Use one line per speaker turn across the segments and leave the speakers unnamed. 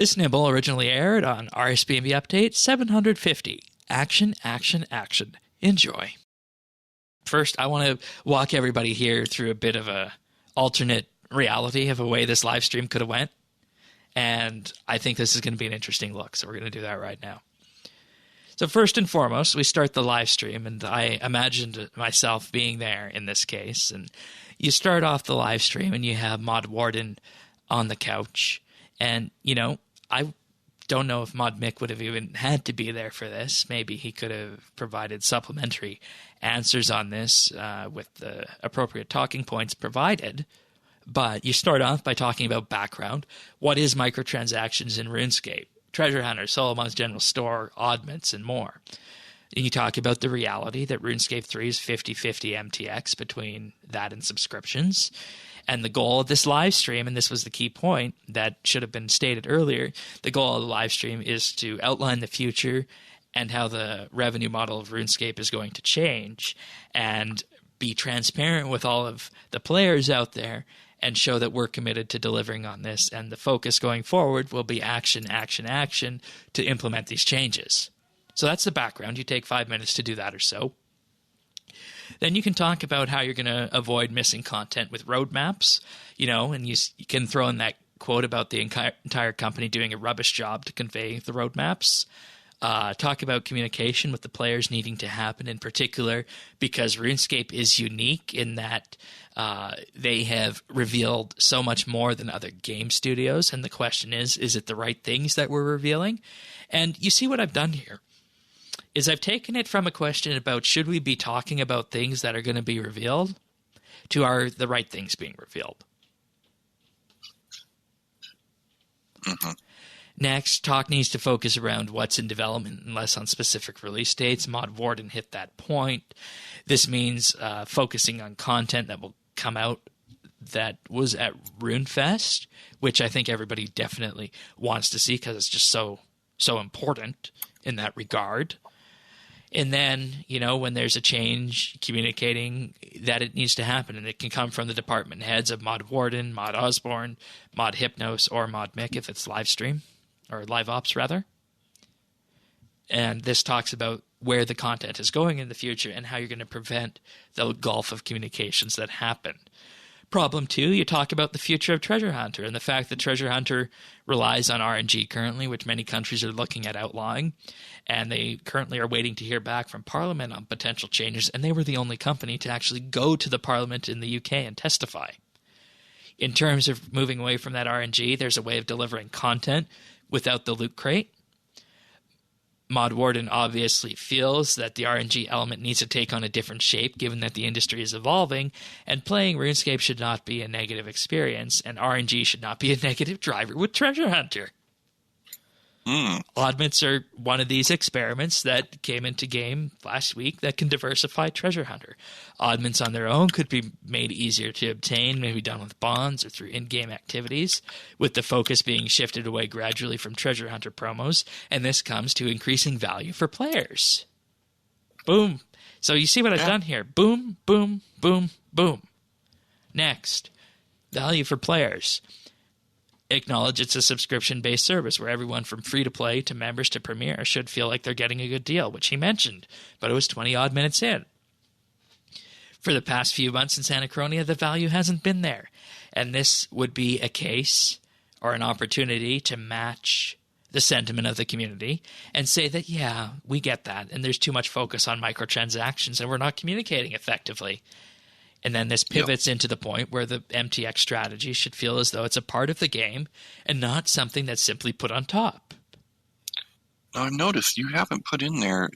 This nibble originally aired on RSBANDB Update 750. Action, action, action. Enjoy. First, I want to walk everybody here through a bit of a alternate reality of a way this live stream could have went. And I think this is going to be an interesting look, so we're going to do that right now. So first and foremost, we start the live stream, and I imagined myself being there in this case. And you start off the live stream, and you have Mod Warden on the couch. And, you know, I don't know if Mod Mick would have even had to be there for this. Maybe he could have provided supplementary answers on this with the appropriate talking points provided. But you start off by talking about background. What is microtransactions in RuneScape? Treasure Hunter, Solomon's General Store, oddments, and more. And you talk about the reality that RuneScape 3 is 50-50 MTX between that and subscriptions. And the goal of this live stream, and this was the key point that should have been stated earlier, the goal of the live stream is to outline the future and how the revenue model of RuneScape is going to change and be transparent with all of the players out there and show that we're committed to delivering on this. And the focus going forward will be action, action, action to implement these changes. So that's the background. You take 5 minutes to do that or so. Then you can talk about how you're going to avoid missing content with roadmaps, you know, and you can throw in that quote about the entire company doing a rubbish job to convey the roadmaps. Talk about communication with the players needing to happen in particular, because RuneScape is unique in that they have revealed so much more than other game studios. And the question is it the right things that we're revealing? And you see what I've done here is I've taken it from a question about should we be talking about things that are going to be revealed to are the right things being revealed.
Mm-hmm.
Next, talk needs to focus around what's in development and less on specific release dates. Mod Warden hit that point. This means focusing on content that will come out that was at RuneFest, which I think everybody definitely wants to see because it's just so important in that regard. And then, you know, when there's a change, communicating that it needs to happen. And it can come from the department heads of Mod Warden, Mod Osborne, Mod Hypnos, or Mod Mick if it's live stream. Or live ops, rather. And this talks about where the content is going in the future and how you're going to prevent the gulf of communications that happen. Problem 2, you talk about the future of Treasure Hunter and the fact that Treasure Hunter relies on RNG currently, which many countries are looking at outlawing. And they currently are waiting to hear back from Parliament on potential changes. And they were the only company to actually go to the Parliament in the UK and testify. In terms of moving away from that RNG, there's a way of delivering content without the loot crate. Mod Warden obviously feels that the RNG element needs to take on a different shape given that the industry is evolving, and playing RuneScape should not be a negative experience, and RNG should not be a negative driver with Treasure Hunter. Oddments are one of these experiments that came into game last week that can diversify Treasure Hunter. Oddments on their own could be made easier to obtain, maybe done with bonds or through in-game activities, with the focus being shifted away gradually from Treasure Hunter promos, and this comes to increasing value for players. Boom. So you see what I've done here. Boom, boom, boom, boom. Next, value for players. Acknowledge it's a subscription-based service where everyone from free-to-play to members to Premier should feel like they're getting a good deal, which he mentioned, but it was 20-odd minutes in. For the past few months in Santa Cronia, the value hasn't been there, and this would be a case or an opportunity to match the sentiment of the community and say that, yeah, we get that, and there's too much focus on microtransactions, and we're not communicating effectively. And then this pivots into the point where the MTX strategy should feel as though it's a part of the game and not something that's simply put on top.
Now, I've noticed you haven't put in there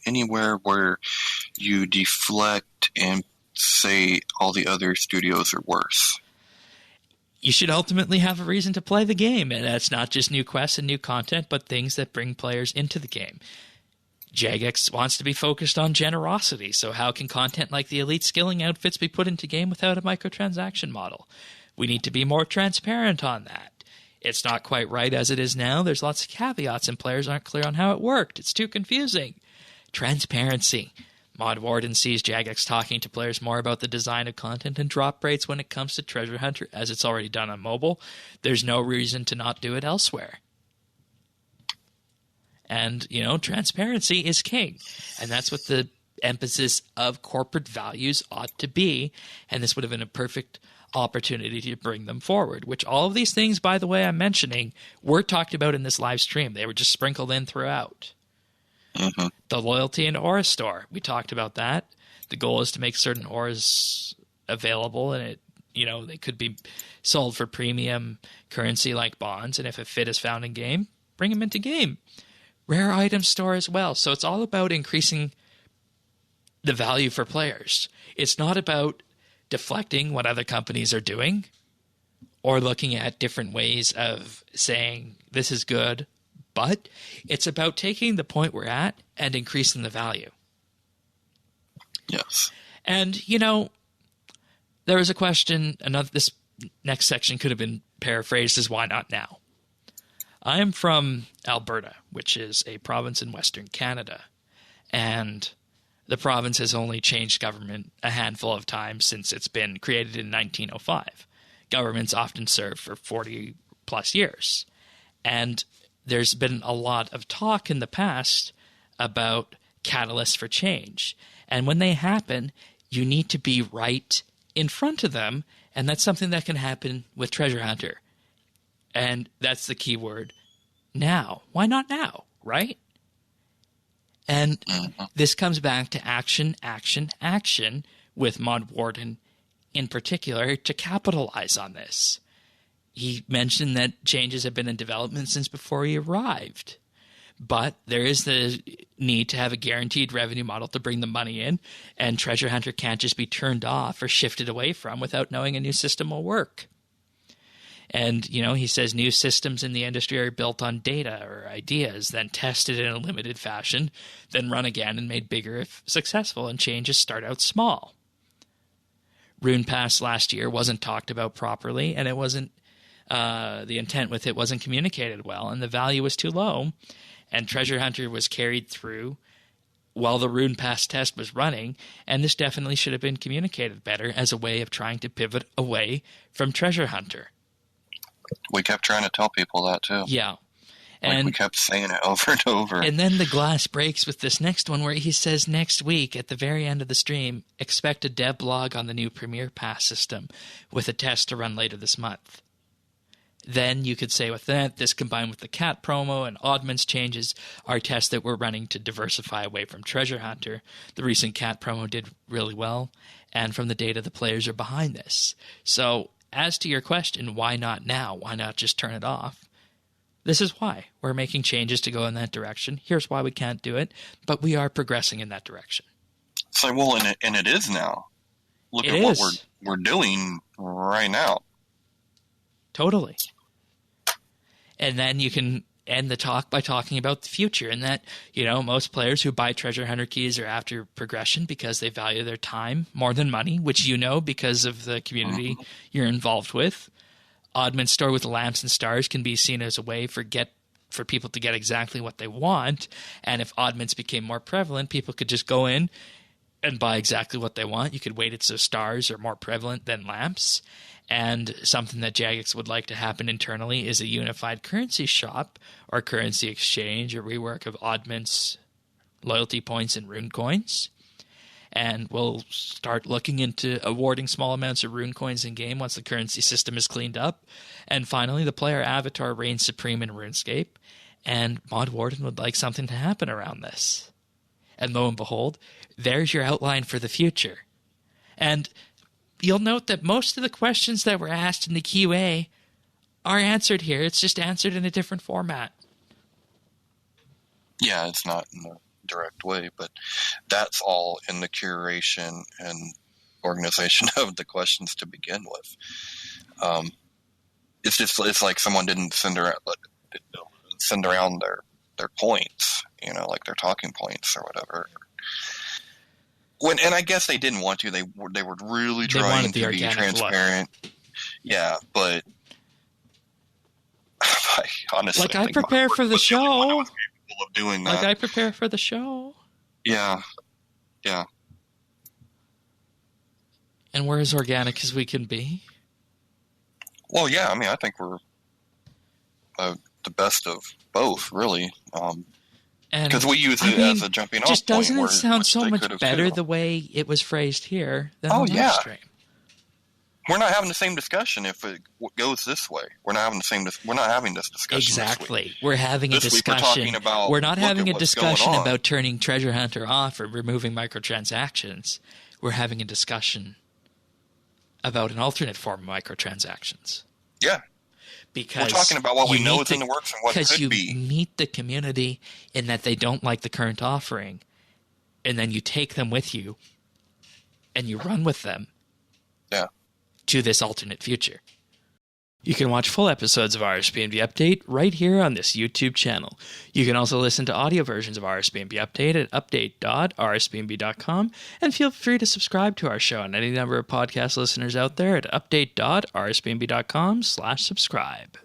anywhere where you deflect and say all the other studios are worse.
You should ultimately have a reason to play the game, and that's not just new quests and new content, but things that bring players into the game. Jagex wants to be focused on generosity, so how can content like the elite skilling outfits be put into game without a microtransaction model? We need to be more transparent on that. It's not quite right as it is now. There's lots of caveats and players aren't clear on how it worked. It's too confusing. Transparency. Mod Warden sees Jagex talking to players more about the design of content and drop rates when it comes to Treasure Hunter, as it's already done on mobile. There's no reason to not do it elsewhere. And, transparency is king. And that's what the emphasis of corporate values ought to be. And this would have been a perfect opportunity to bring them forward, which all of these things, by the way, I'm mentioning, were talked about in this live stream. They were just sprinkled in throughout.
Mm-hmm.
The loyalty and aura store, we talked about that. The goal is to make certain auras available, and they could be sold for premium currency like bonds. And if a fit is found in game, bring them into game. Rare item store as well. So it's all about increasing the value for players. It's not about deflecting what other companies are doing or looking at different ways of saying this is good, but it's about taking the point we're at and increasing the value.
Yes.
And, there was a question, this next section could have been paraphrased as why not now? I am from Alberta, which is a province in Western Canada, and the province has only changed government a handful of times since it's been created in 1905. Governments often serve for 40 plus years. And there's been a lot of talk in the past about catalysts for change. And when they happen, you need to be right in front of them. And that's something that can happen with Treasure Hunter. And that's the key word, now. Why not now, right? And this comes back to action, action, action with Mod Warden in particular to capitalize on this. He mentioned that changes have been in development since before he arrived. But there is the need to have a guaranteed revenue model to bring the money in, and Treasure Hunter can't just be turned off or shifted away from without knowing a new system will work. And, he says new systems in the industry are built on data or ideas, then tested in a limited fashion, then run again and made bigger if successful, and changes start out small. Rune Pass last year wasn't talked about properly, and it wasn't the intent with it wasn't communicated well, and the value was too low, and Treasure Hunter was carried through while the Rune Pass test was running, and this definitely should have been communicated better as a way of trying to pivot away from Treasure Hunter.
We kept trying to tell people that too.
Yeah. And
we kept saying it over and over.
And then the glass breaks with this next one where he says next week at the very end of the stream, expect a dev blog on the new Premier Pass system with a test to run later this month. Then you could say with that, this combined with the cat promo and Oddman's changes, our tests that we're running to diversify away from Treasure Hunter. The recent cat promo did really well, and from the data, the players are behind this. So as to your question, why not now? Why not just turn it off? This is why. We're making changes to go in that direction. Here's why we can't do it, but we are progressing in that direction.
So, well, and it is now. Look at what we're doing right now.
Totally. And then you can end the talk by talking about the future, and that, most players who buy Treasure Hunter keys are after progression because they value their time more than money, which because of the community you're involved with. Oddman's store with lamps and stars can be seen as a way for people to get exactly what they want, and if Oddmans became more prevalent, people could just go in and buy exactly what they want. You could weight it so stars are more prevalent than lamps. And something that Jagex would like to happen internally is a unified currency shop or currency exchange or rework of Oddmans, loyalty points, and rune coins. And we'll start looking into awarding small amounts of rune coins in-game once the currency system is cleaned up. And finally, the player avatar reigns supreme in RuneScape. And Mod Warden would like something to happen around this. And lo and behold, there's your outline for the future. And you'll note that most of the questions that were asked in the QA are answered here. It's just answered in a different format.
Yeah, it's not in a direct way, but that's all in the curation and organization of the questions to begin with. It's like someone didn't send around their points, like their talking points or whatever. And I guess they didn't want to. They were really trying to be transparent. Flow. Yeah, but I honestly,
I prepare for the show.
Of doing that.
I prepare for the show.
Yeah.
And we're as organic as we can be.
Well, yeah. I mean, I think we're the best of both, really.
And
Because we use it as a jumping off
just
point.
doesn't it sound so much better
too.
the way it was phrased here than
Oh,
on
yeah.
stream?
We're not having the same discussion if it goes this way. We're not having We're not having this discussion.
Exactly.
This week.
We're having a
This week
discussion.
we're talking about,
we're not
look
having
at
a
what's going
discussion
on.
about turning Treasure Hunter off or removing microtransactions. We're having a discussion about an alternate form of microtransactions.
Yeah.
Because
we're talking about what we know is in the works and what could be.
Because you meet the community in that they don't like the current offering, and then you take them with you, and you run with them.
Yeah.
To this alternate future. You can watch full episodes of RSBAND Update right here on this YouTube channel. You can also listen to audio versions of RSBAND Update at update.rsbnb.com, and feel free to subscribe to our show and any number of podcast listeners out there at update.rsbnb.com/subscribe.